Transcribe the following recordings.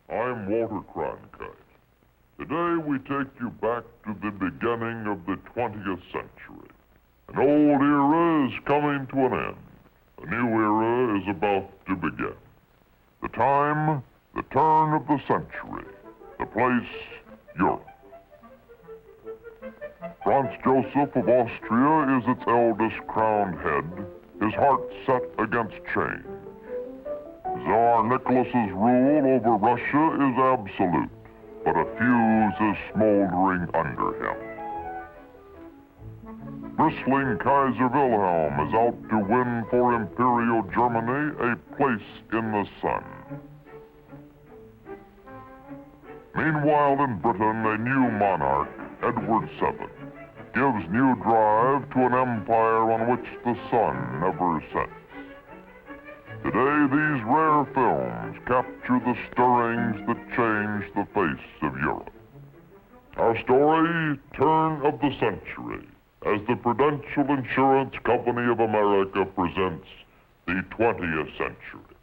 I'm Walter Cronkite. Today we take you back to the beginning of the 20th century. An old era is coming to an end. A new era is about to begin. The time, the turn of the century. The place, Europe. Franz Joseph of Austria is its eldest crowned head, his heart set against change. Tsar Nicholas's rule over Russia is absolute, but a fuse is smoldering under him. Bristling Kaiser Wilhelm is out to win for Imperial Germany a place in the sun. Meanwhile, in Britain, a new monarch, Edward VII, gives new drive to an empire on which the sun never sets. Today, these rare films capture the stirrings that change the face of Europe. Our story, Turn of the Century, as the Prudential Insurance Company of America presents the 20th century.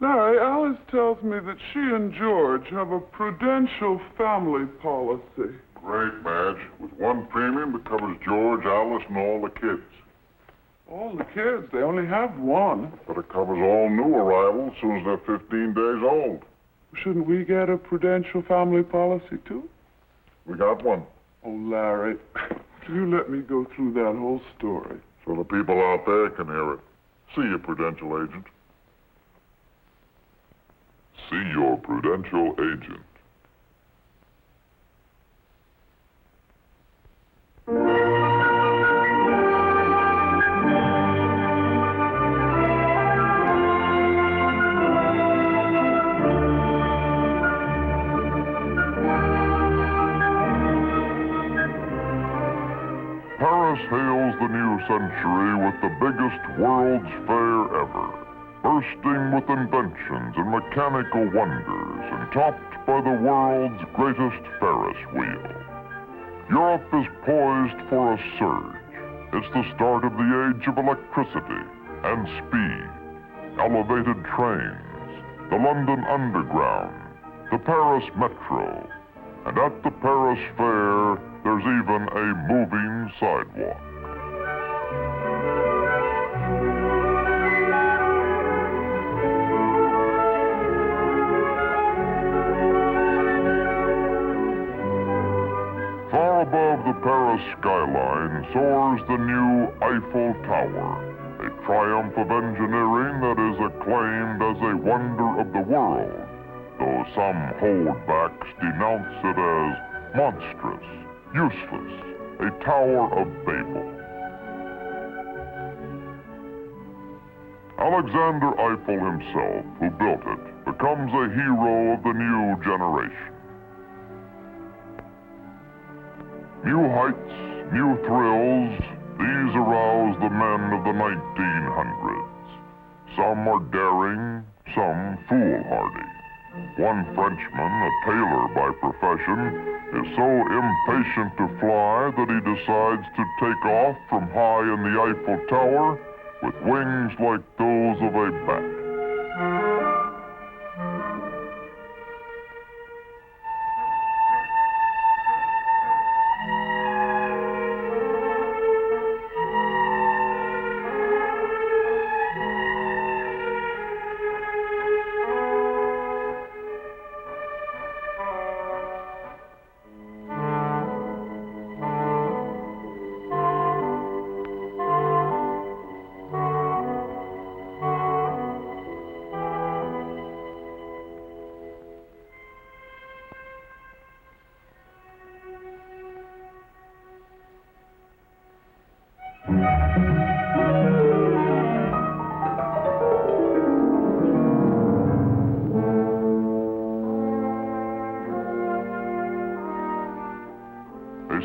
Larry, Alice tells me that she and George have a Prudential family policy. Great, Madge. With one premium that covers George, Alice, and all the kids. All the kids, they only have one. But it covers all new arrivals as soon as they're 15 days old. Shouldn't we get a Prudential family policy, too? We got one. Oh, Larry, you let me go through that whole story. So the people out there can hear it. See you, Prudential agent. See your Prudential agent. Paris hails the new century with the biggest World's Fair ever. Bursting with inventions and mechanical wonders and topped by the world's greatest Ferris wheel. Europe is poised for a surge. It's the start of the age of electricity and speed, elevated trains, the London Underground, the Paris Metro, and at the Paris Fair, there's even a moving sidewalk. Above the Paris skyline soars the new Eiffel Tower, a triumph of engineering that is acclaimed as a wonder of the world, though some holdbacks denounce it as monstrous, useless, a Tower of Babel. Alexander Eiffel himself, who built it, becomes a hero of the new generation. New heights, new thrills, these arouse the men of the 1900s. Some are daring, some foolhardy. One Frenchman, a tailor by profession, is so impatient to fly that he decides to take off from high in the Eiffel Tower with wings like those of a bat.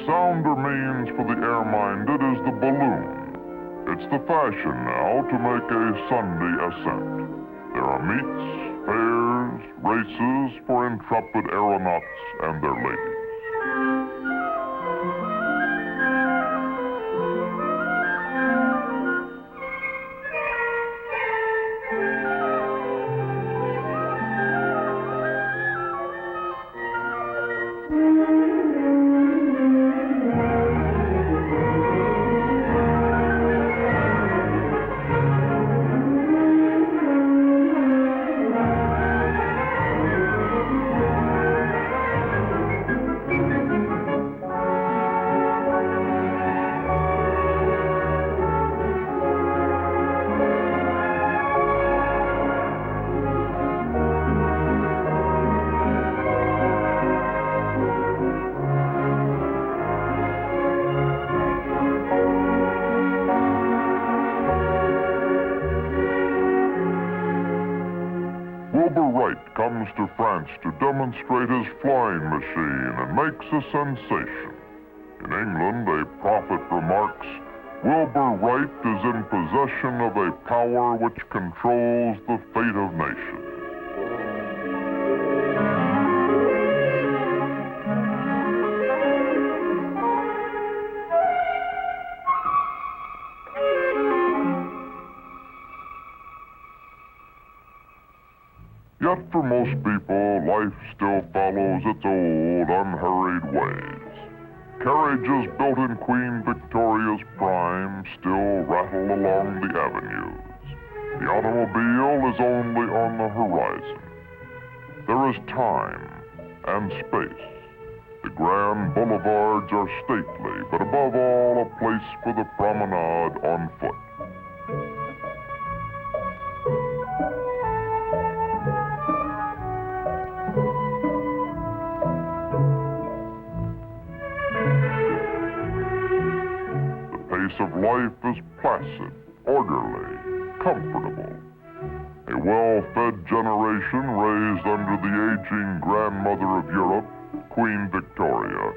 sounder means for the air-minded is the balloon. It's the fashion now to make a Sunday ascent. There are meets, fairs, races for intrepid aeronauts and their ladies. Comes to France to demonstrate his flying machine and makes a sensation. In England, a prophet remarks, Wilbur Wright is in possession of a power which controls the fate of nations. Yet for most people, life still follows its old, unhurried ways. Carriages built in Queen Victoria's prime still rattle along the avenues. The automobile is only on the horizon. There is time and space. The grand boulevards are stately, but above all, a place for the promenade on foot. Of life is placid, orderly, comfortable. A well-fed generation raised under the aging grandmother of Europe, Queen Victoria,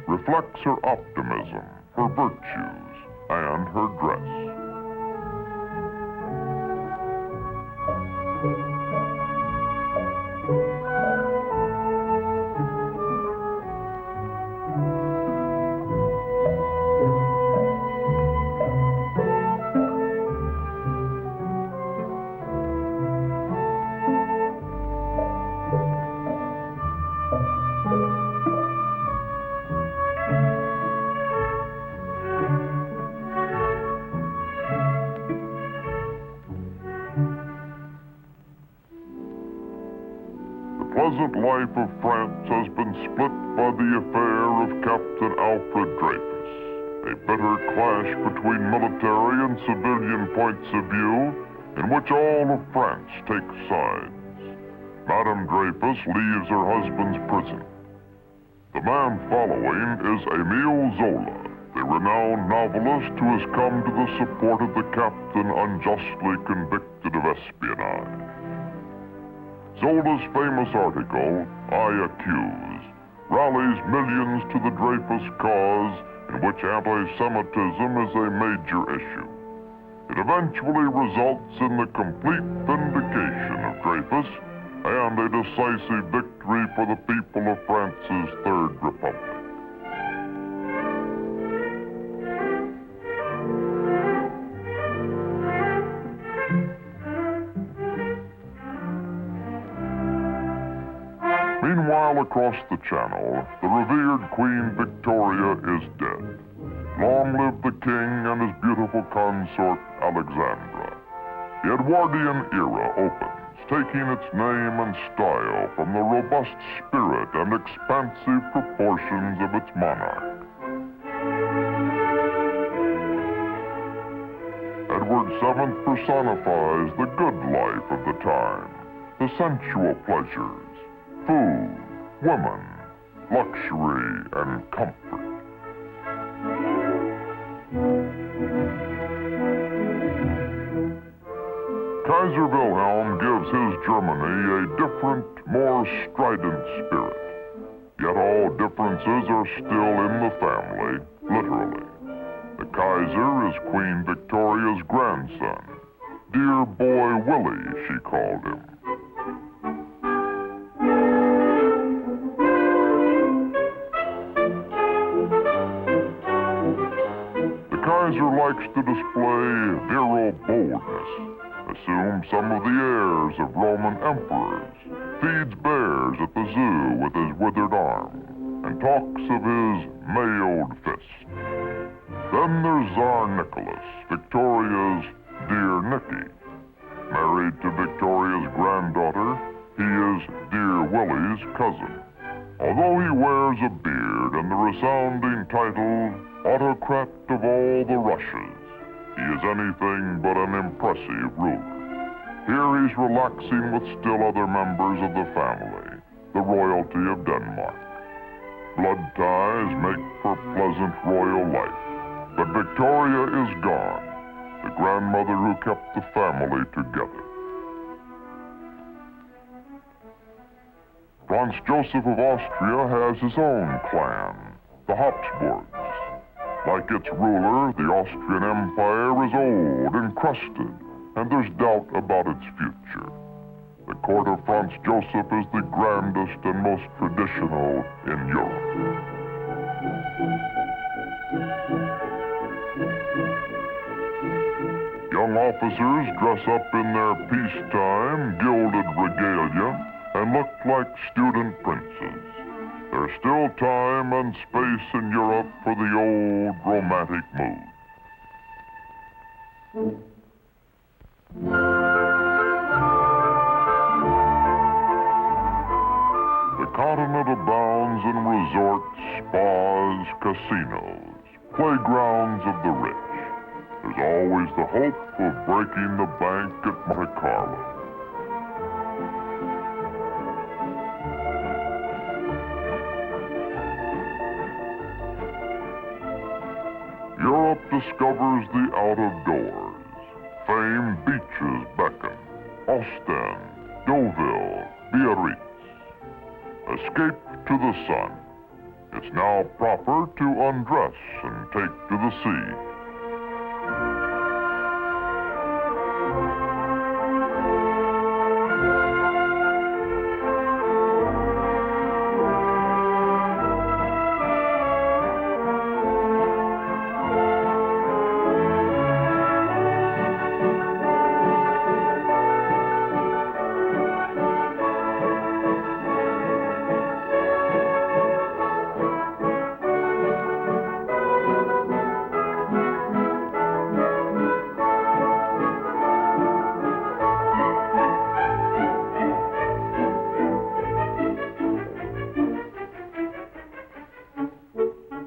reflects her optimism, her virtues, and her dress. The pleasant life of France has been split by the affair of Captain Alfred Dreyfus, a bitter clash between military and civilian points of view in which all of France takes sides. Madame Dreyfus leaves her husband's prison. The man following is Émile Zola, the renowned novelist who has come to the support of the captain unjustly convicted of espionage. Zola's famous article, I Accuse, rallies millions to the Dreyfus cause in which anti-Semitism is a major issue. It eventually results in the complete vindication of Dreyfus and a decisive victory for the people of France's Third Republic. Meanwhile, across the Channel, the revered Queen Victoria is dead. Long live the king and his beautiful consort, Alexandra. The Edwardian era opens, taking its name and style from the robust spirit and expansive proportions of its monarch. Edward VII personifies the good life of the time, the sensual pleasures, food, women, luxury, and comfort. Kaiser Wilhelm gives his Germany a different, more strident spirit. Yet all differences are still in the family, literally. The Kaiser is Queen Victoria's grandson. Dear boy Willie, she called him. The Kaiser likes to display virile boldness, assumes some of the airs of Roman emperors, feeds bears at the zoo with his withered arm, and talks of his mailed fist. Then there's Tsar Nicholas, Victoria's dear Nicky. Married to Victoria's granddaughter, he is dear Willie's cousin. Although he wears a beard and the resounding title, Autocrat of all the Russias, he is anything but an impressive ruler. Here he's relaxing with still other members of the family, the royalty of Denmark. Blood ties make for pleasant royal life. But Victoria is gone, the grandmother who kept the family together. Franz Joseph of Austria has his own clan, the Habsburgs. Like its ruler, the Austrian Empire is old, encrusted, and there's doubt about its future. The court of Franz Joseph is the grandest and most traditional in Europe. Young officers dress up in their peacetime gilded regalia and look like student princes. There's still time and space in Europe for the old romantic mood. The continent abounds in resorts, spas, casinos, playgrounds of the rich. There's always the hope of breaking the bank at Monte Carlo. Europe discovers the out-of-doors. Famed beaches beckon. Ostend, Deauville, Biarritz. Escape to the sun. It's now proper to undress and take to the sea.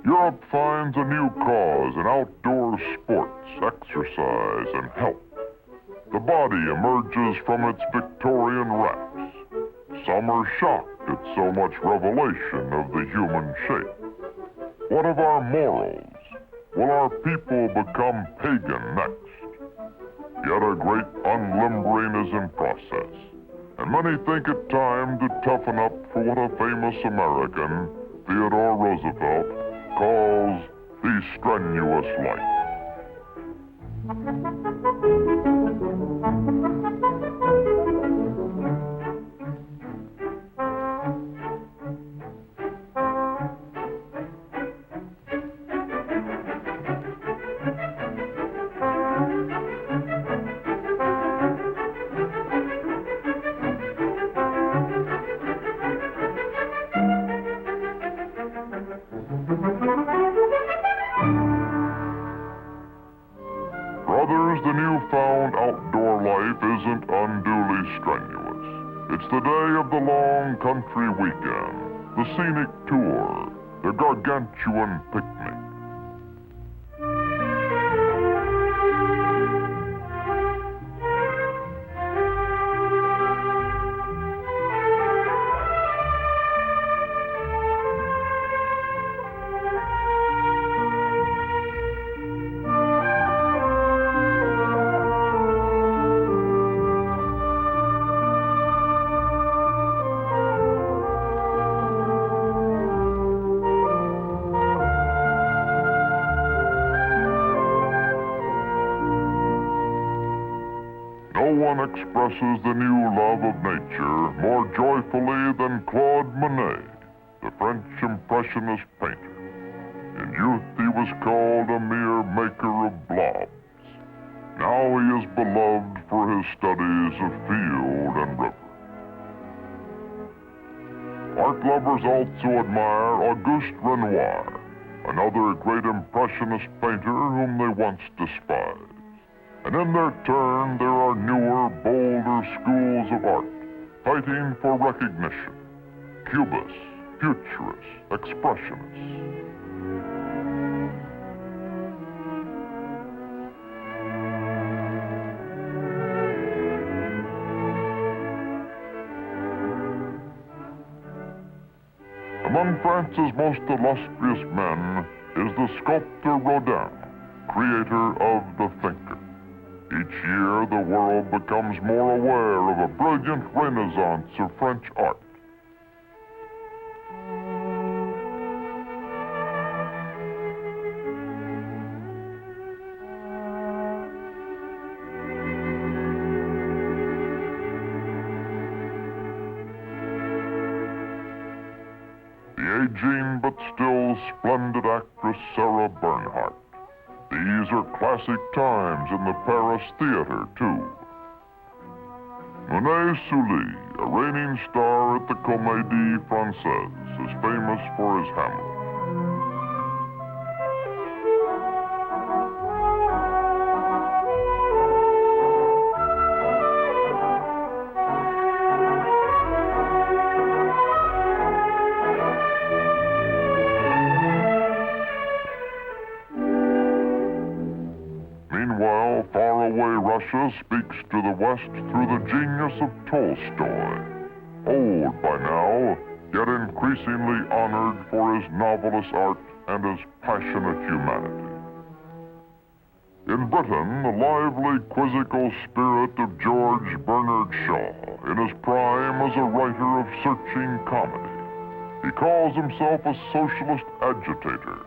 Europe finds a new cause in outdoor sports, exercise, and health. The body emerges from its Victorian wraps. Some are shocked at so much revelation of the human shape. What of our morals? Will our people become pagan next? Yet a great unlimbering is in process, and many think it time to toughen up for what a famous American, Theodore Roosevelt, calls the strenuous life. Brothers, the newfound outdoor life isn't unduly strenuous. It's the day of the long country weekend, the scenic tour, the gargantuan picnic. none expresses the new love of nature more joyfully than Claude Monet, the French Impressionist painter. In youth he was called a mere maker of blobs. Now he is beloved for his studies of field and river. Art lovers also admire Auguste Renoir, another great Impressionist painter whom they once despised. And in their turn, there are newer, bolder schools of art, fighting for recognition. Cubists, futurists, expressionists. Among France's most illustrious men is the sculptor Rodin, creator of the Thinker. Each year, the world becomes more aware of a brilliant renaissance of French art. The aging but still splendid actress Sarah Bernhardt. These are classic times in the Paris theater, too. Monet Sully, a reigning star at the Comédie Française, is famous for his Hamlet. Meanwhile, faraway Russia speaks to the West through the genius of Tolstoy, old by now, yet increasingly honored for his novelist art and his passionate humanity. In Britain, the lively, quizzical spirit of George Bernard Shaw, in his prime as a writer of searching comedy. He calls himself a socialist agitator,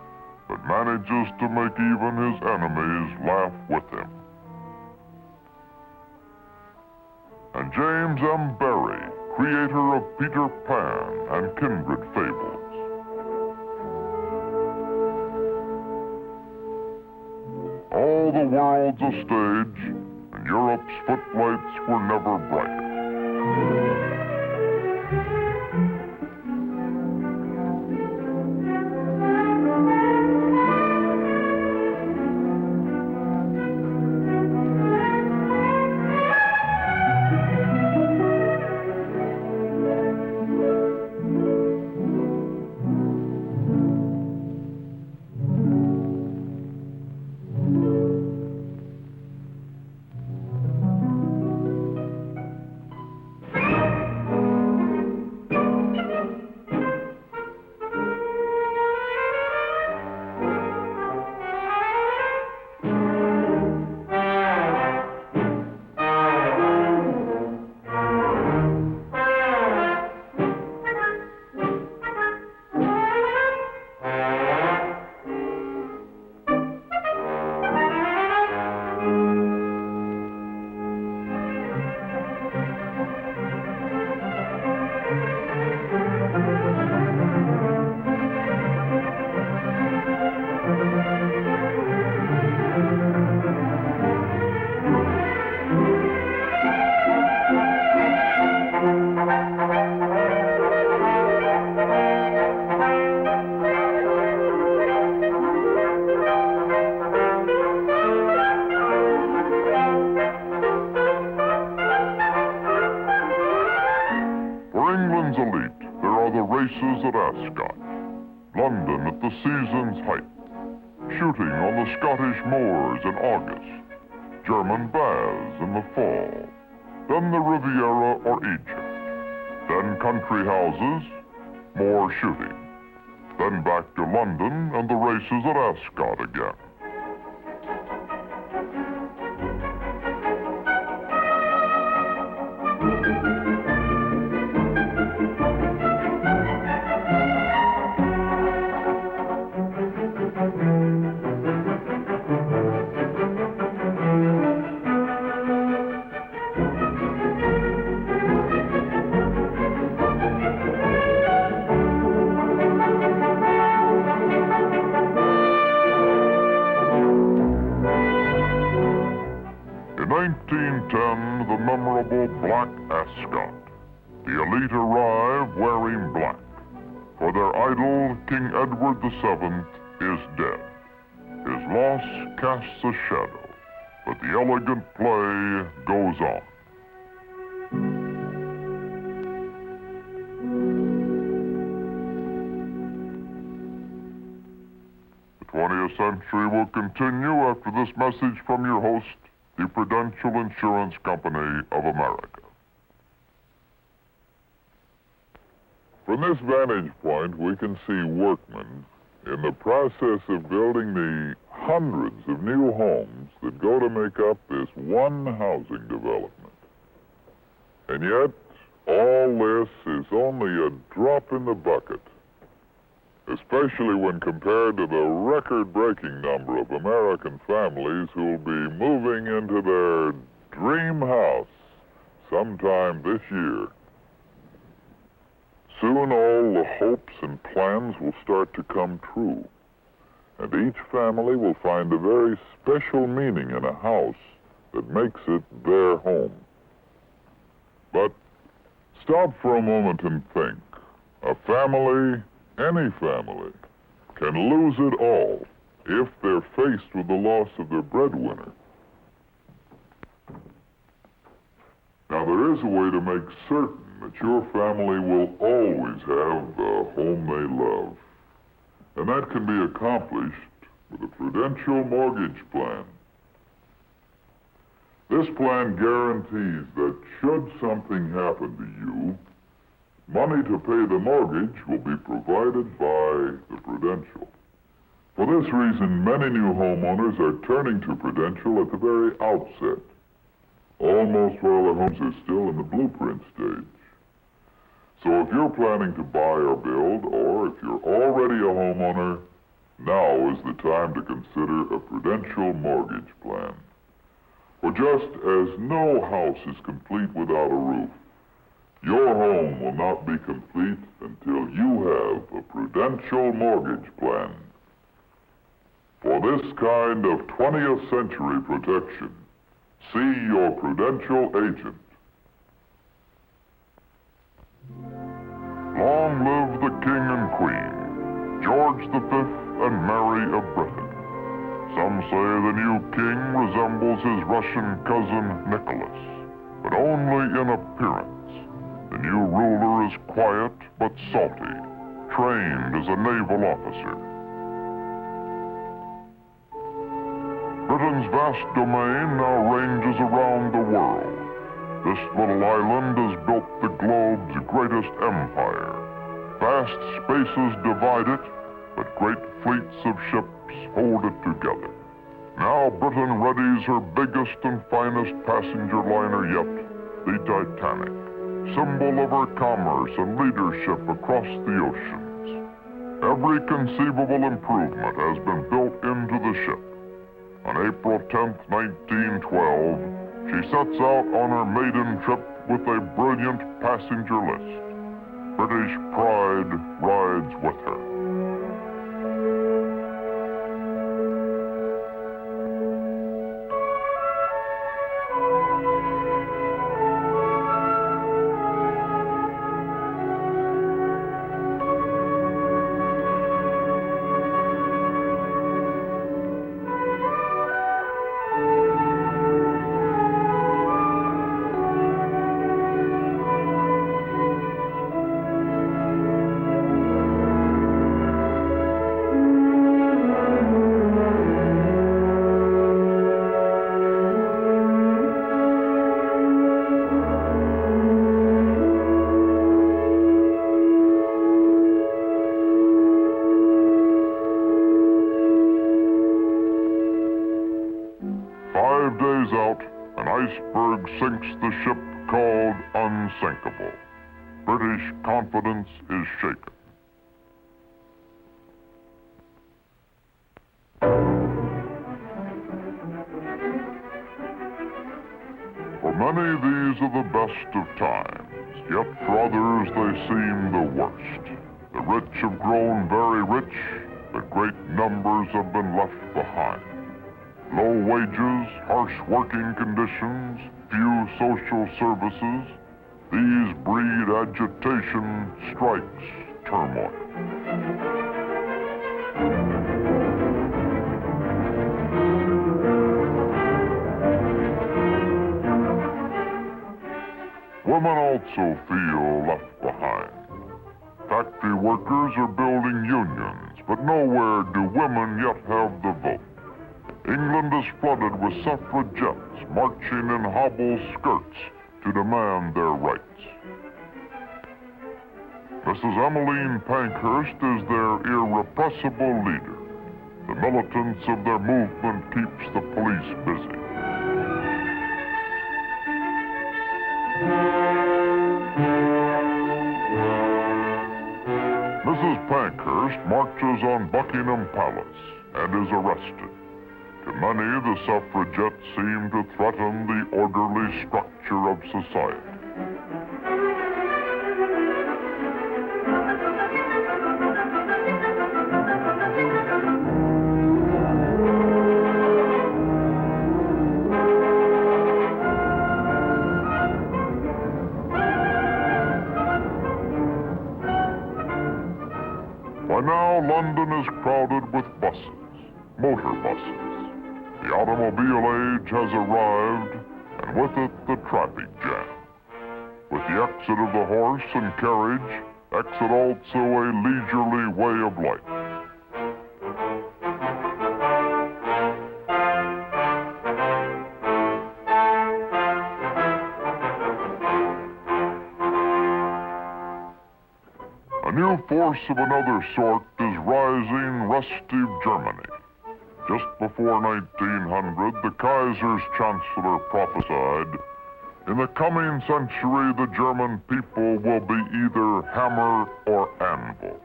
but manages to make even his enemies laugh with him. And James M. Barrie, creator of Peter Pan and kindred fables. All the world's a stage, and Europe's footlights were never brighter. Races at Ascot, London at the season's height, shooting on the Scottish moors in August, German baths in the fall, then the Riviera or Egypt, then country houses, more shooting, then back to London and the races at Ascot again. venerable black ascot. The elite arrive wearing black, for their idol, King Edward VII, is dead. His loss casts a shadow, but the elegant play goes on. The 20th century will continue after this message from your host, the Prudential Insurance Company of America. From this vantage point, we can see workmen in the process of building the hundreds of new homes that go to make up this one housing development. And yet, all this is only a drop in the bucket, especially when compared to the record-breaking number of American families who will be moving into their dream house sometime this year. Soon all the hopes and plans will start to come true, and each family will find a very special meaning in a house that makes it their home. But stop for a moment and think. A family, any family, can lose it all if they're faced with the loss of their breadwinner. Now, there is a way to make certain that your family will always have the home they love. And that can be accomplished with a Prudential mortgage plan. This plan guarantees that should something happen to you, money to pay the mortgage will be provided by the Prudential. For this reason, many new homeowners are turning to Prudential at the very outset, almost while their homes are still in the blueprint stage. So if you're planning to buy or build, or if you're already a homeowner, now is the time to consider a Prudential mortgage plan. For just as no house is complete without a roof, your home will not be complete until you have a Prudential mortgage plan. For this kind of 20th century protection, see your Prudential agent. Long live the King and Queen, George V and Mary of Britain. Some say the new king resembles his Russian cousin Nicholas, but only in appearance. The new ruler is quiet but salty, trained as a naval officer. Britain's vast domain now ranges around the world. This little island has built the globe's greatest empire. Vast spaces divide it, but great fleets of ships hold it together. Now Britain readies her biggest and finest passenger liner yet, the Titanic, symbol of her commerce and leadership across the oceans. Every conceivable improvement has been built into the ship. On April 10th, 1912, she sets out on her maiden trip with a brilliant passenger list. British pride rides with her. Iceberg sinks the ship called Unsinkable. British confidence is shaken. For many, these are the best of times, yet for others they seem the worst. The rich have grown very rich, but great numbers have been left behind. Low wages, harsh working conditions, few social services, these breed agitation, strikes, turmoil. Women also feel left behind. Factory workers are building unions, but nowhere do women yet have the vote. England is flooded with suffragettes marching in hobble skirts to demand their rights. Mrs. Emmeline Pankhurst is their irrepressible leader. The militance of their movement keeps the police busy. Mrs. Pankhurst marches on Buckingham Palace and is arrested. To many, the suffragettes seem to threaten the orderly structure of society. By now, London is crowded with buses, motor buses. The automobile age has arrived, and with it the traffic jam. With the exit of the horse and carriage, exit also a leisurely way of life. A new force of another sort is rising restive Germany. Just before 1900, the Kaiser's chancellor prophesied, in the coming century, the German people will be either hammer or anvil.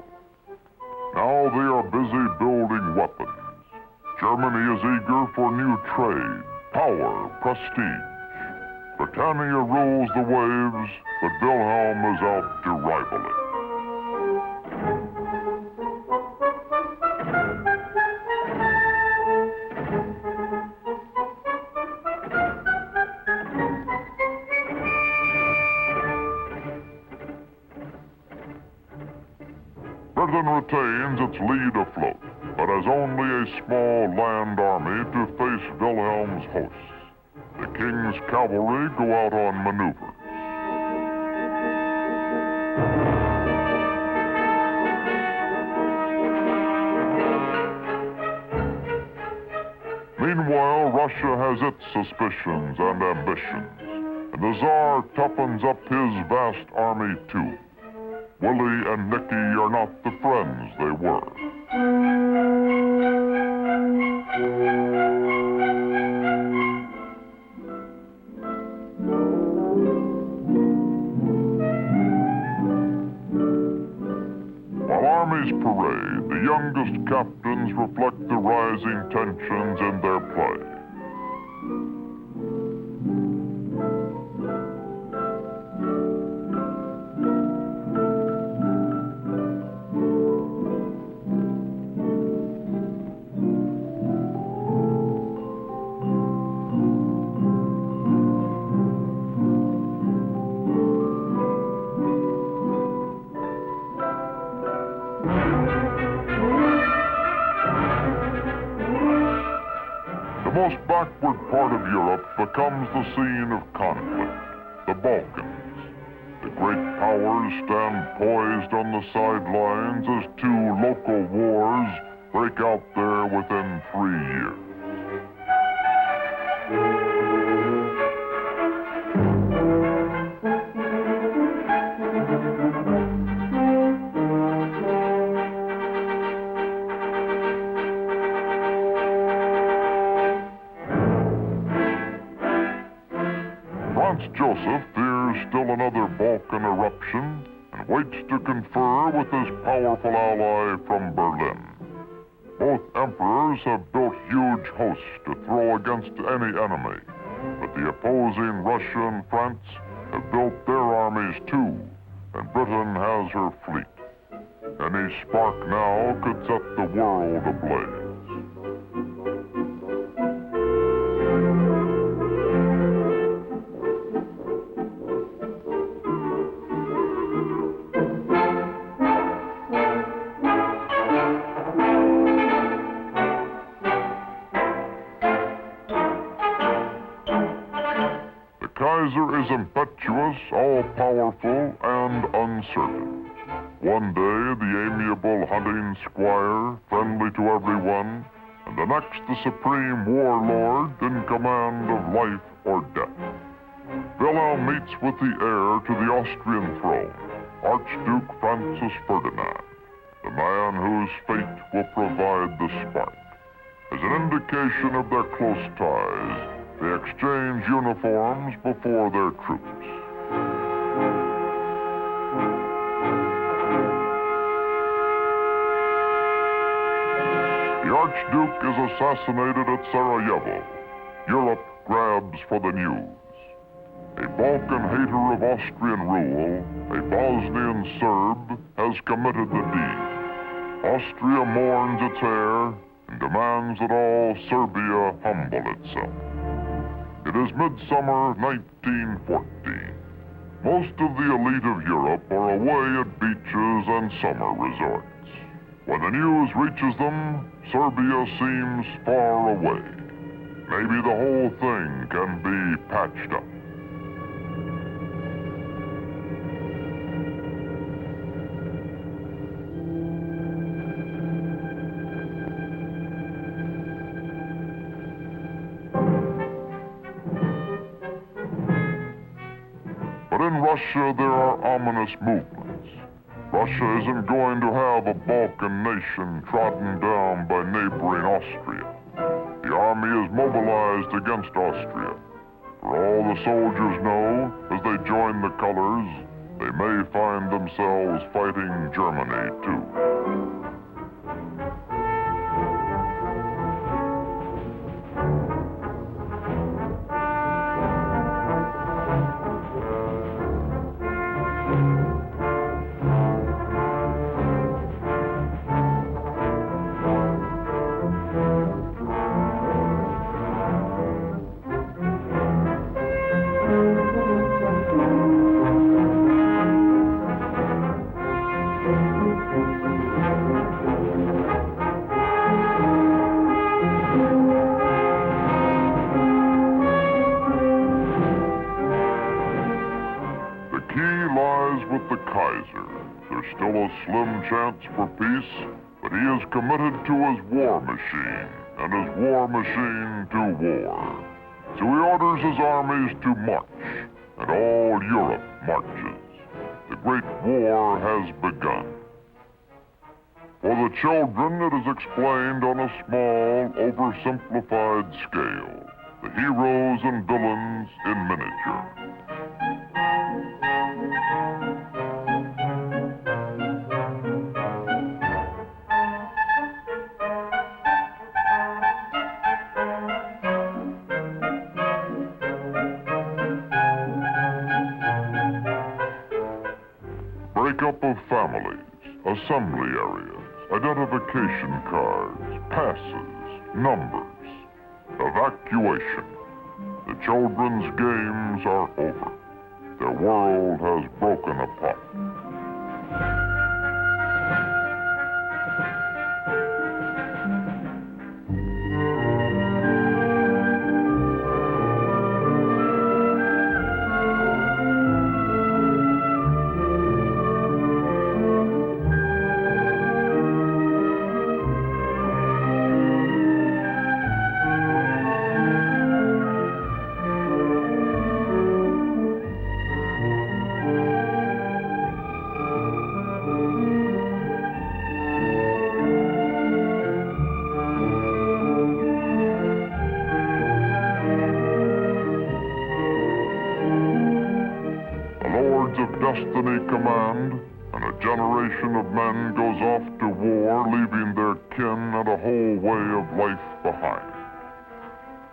Now they are busy building weapons. Germany is eager for new trade, power, prestige. Britannia rules the waves, but Wilhelm is out to rival it. Britain retains its lead afloat, but has only a small land army to face Wilhelm's hosts. The king's cavalry go out on maneuvers. Meanwhile, Russia has its suspicions and ambitions, and the Tsar toughens up his vast army too. Willie and Nicky are not the friends they were. While armies parade, the youngest captains reflect the rising tensions in their play. The most backward part of Europe becomes the scene of conflict, the Balkans. The great powers stand poised on the sidelines as two local wars break out there within 3 years. Joseph fears still another Balkan eruption and waits to confer with his powerful ally from Berlin. Both emperors have built huge hosts to throw against any enemy, but the opposing Russia and France have built their armies too, and Britain has her fleet. Any spark now could set the world ablaze. certain. One day, the amiable hunting squire, friendly to everyone, and the next the supreme warlord in command of life or death. Wilhelm meets with the heir to the Austrian throne, Archduke Francis Ferdinand, the man whose fate will provide the spark. As an indication of their close ties, they exchange uniforms before their troops. The Archduke is assassinated at Sarajevo. Europe grabs for the news. A Balkan hater of Austrian rule, a Bosnian Serb, has committed the deed. Austria mourns its heir and demands that all Serbia humble itself. It is midsummer 1914. Most of the elite of Europe are away at beaches and summer resorts. When the news reaches them, Serbia seems far away. Maybe the whole thing can be patched up. But in Russia, there are ominous movements. Russia isn't going to have a Balkan nation trodden down by neighboring Austria. The army is mobilized against Austria. For all the soldiers know, as they join the colors, they may find themselves fighting Germany too. There's still a slim chance for peace, but he is committed to his war machine, and his war machine to war. So he orders his armies to march, and all Europe marches. The Great War has begun. For the children, it is explained on a small, oversimplified scale. The heroes and villains in miniature. Breakup of families, assembly areas, identification cards, passes, numbers, evacuation. The children's games are over. Their world has broken apart. Of destiny command, and a generation of men goes off to war, leaving their kin and a whole way of life behind.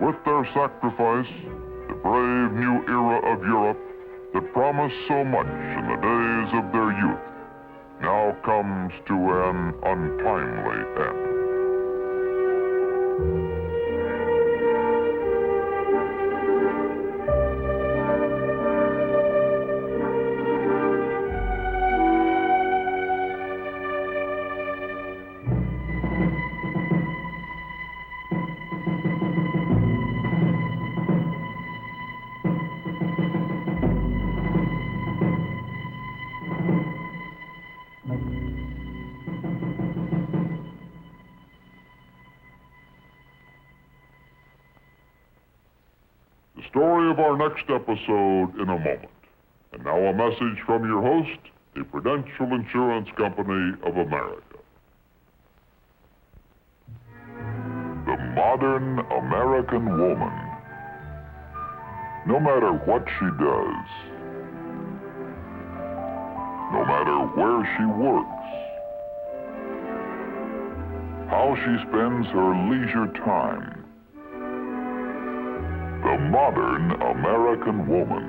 With their sacrifice, the brave new era of Europe that promised so much in the days of their youth now comes to an untimely end. story of our next episode in a moment. And now a message from your host, the Prudential Insurance Company of America. The modern American woman. No matter what she does, no matter where she works, how she spends her leisure time, the modern American woman.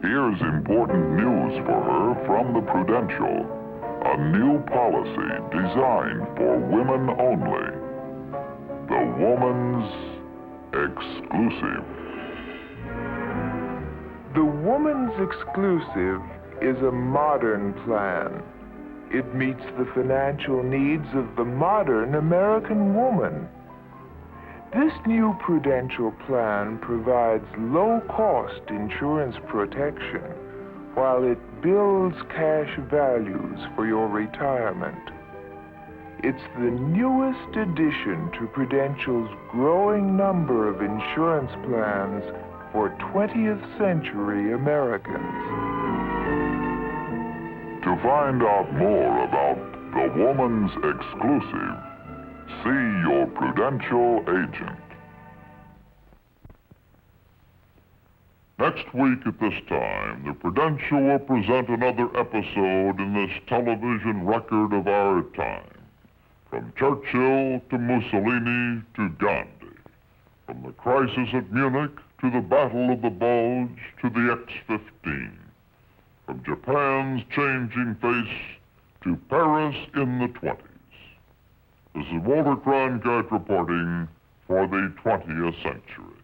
Here's important news for her from the Prudential. A new policy designed for women only. The Woman's Exclusive. The Woman's Exclusive is a modern plan. It meets the financial needs of the modern American woman. This new Prudential plan provides low-cost insurance protection while it builds cash values for your retirement. It's the newest addition to Prudential's growing number of insurance plans for 20th century Americans. To find out more about the Woman's Exclusive, see your Prudential agent. Next week at this time, the Prudential will present another episode in this television record of our time. From Churchill to Mussolini to Gandhi. From the crisis at Munich to the Battle of the Bulge to the X-15. From Japan's changing face to Paris in the 20s. This is Walter Cronkite reporting for the 20th century.